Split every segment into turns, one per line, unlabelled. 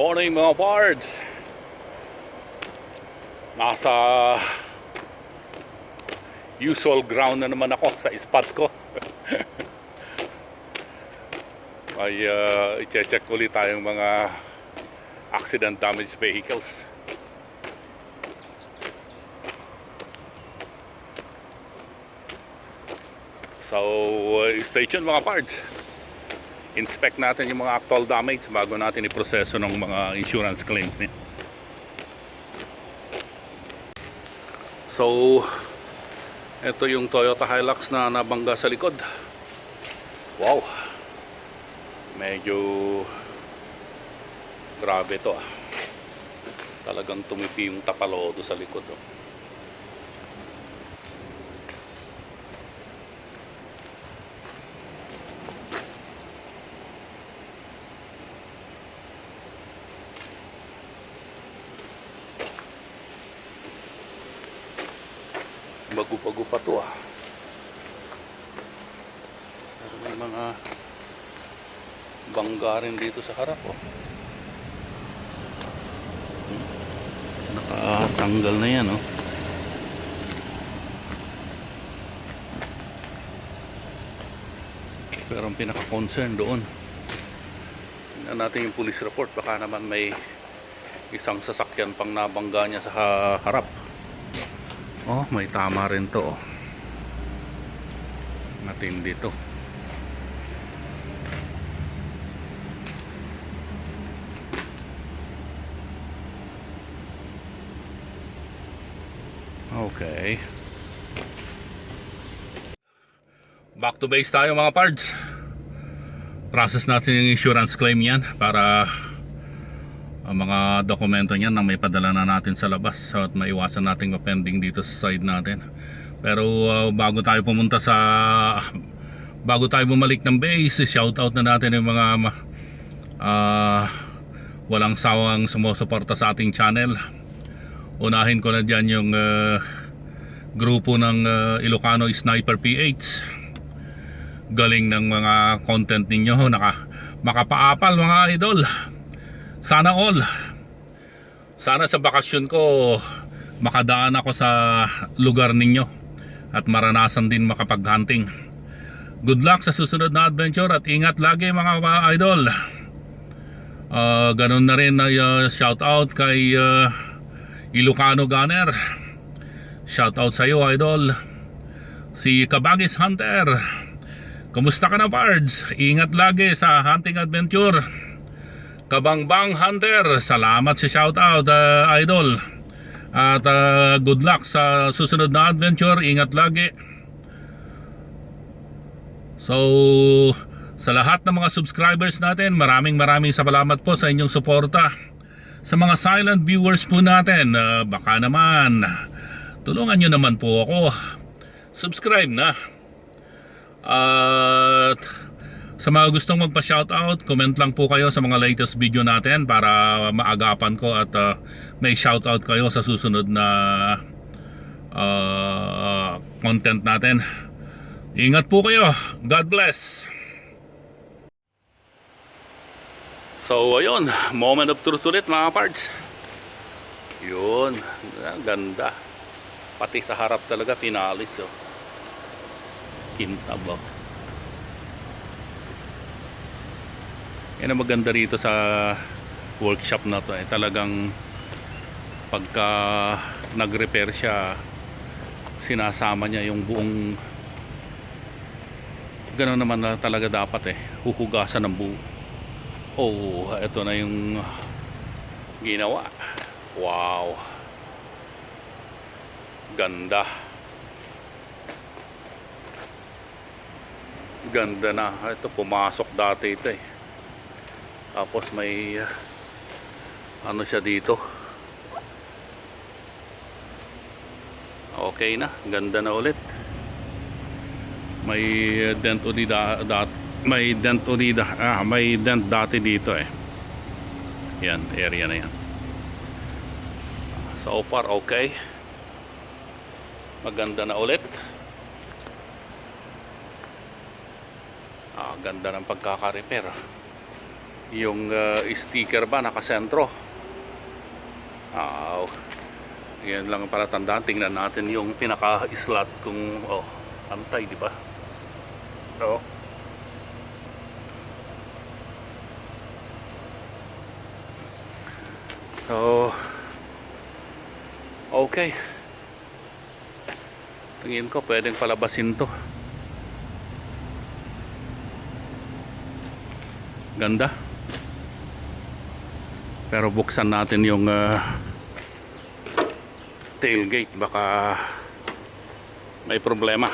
morning mga pards. Nasa usual ground na naman ako sa spot ko. Ay i-check ulit tayong mga accident damaged vehicles. So stay tuned mga pards. Inspect natin yung mga actual damage bago natin iproseso ng mga insurance claims niya. So ito yung Toyota Hilux na nabangga sa likod. Wow, medyo grabe to ah. Talagang tumipi yung tapalodo sa likod oh. Bago-bago pa to ah. Pero may mga bangga rin dito sa harap oh. Nakatanggal na yan oh. Pero ang pinaka-concern doon, tingnan natin yung police report, baka naman may isang sasakyan pang nabangga niya sa harap. Oh, may tama rin to oh. Matindi to. Okay. Back to base tayo mga pards. Process natin yung insurance claim yan para ang mga dokumento niyan na may padala na natin sa labas at maiwasan nating ma-pending dito sa side natin. Pero bago tayo bumalik ng base, shout out na natin yung mga walang sawang sumusuporta sa ating channel. Unahin ko na dyan yung grupo ng Ilocano Sniper PH. Galing ng mga content ninyo, makapaapal mga idol. Sana all. Sana sa bakasyon ko makadaan ako sa lugar ninyo at maranasan din makapag-hunting. Good luck sa susunod na adventure at ingat lagi mga idol. Ganun na rin na shout out kay Ilocano Gunner. Shout out sa iyo idol. Si Kabagis Hunter. Kumusta ka na pards? Ingat lagi sa hunting adventure. Kabangbang Hunter, salamat sa shoutout idol. At good luck sa susunod na adventure. Ingat lagi. So sa lahat ng mga subscribers natin, maraming salamat po sa inyong suporta. Sa mga silent viewers po natin, baka naman tulungan nyo naman po ako. Subscribe na. At sa mga gustong magpa-shoutout, comment lang po kayo sa mga latest video natin para maagapan ko at may shoutout kayo sa susunod na content natin. Ingat po kayo. God bless. So ayun, moment of truth ulit mga pards. Yun, ganda. Pati sa harap talaga pinalis oh. Kintab oh. Yan ang maganda rito sa workshop na to talagang pagka nag-repair siya, sinasama niya yung buong, gano'n naman na talaga dapat huhugasan ng buo. Oh, ito na yung ginawa. Wow, ganda. Ganda na. Ito pumasok dati ito Tapos may ano siya dito. Okay na, ganda na ulit. May dent ulit may dent dati dito Yan, area na yan. So far okay. Maganda na ulit. Ganda ng pagkaka-repair. yung sticker ba nakasentro. Yan lang para tandaan. Tingnan natin yung pinaka slot kung pantay, di ba? So okay, tingin ko pwedeng palabasin to. Ganda. Pero buksan natin yung tailgate, baka may problema.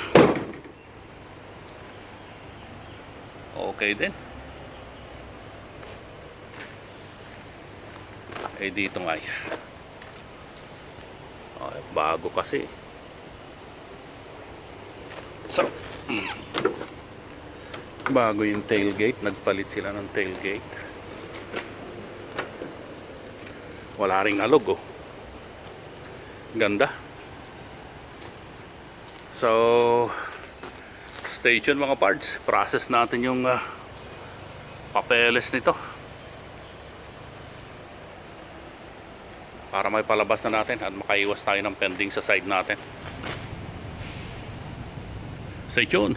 Okay din. Dito nga bago kasi. So bago yung tailgate, nagpalit sila ng tailgate. Wala ring alog ganda. So stay tuned mga parts. Process natin yung papeles nito para may palabas na natin at makaiwas tayo ng pending sa side natin. Stay tuned.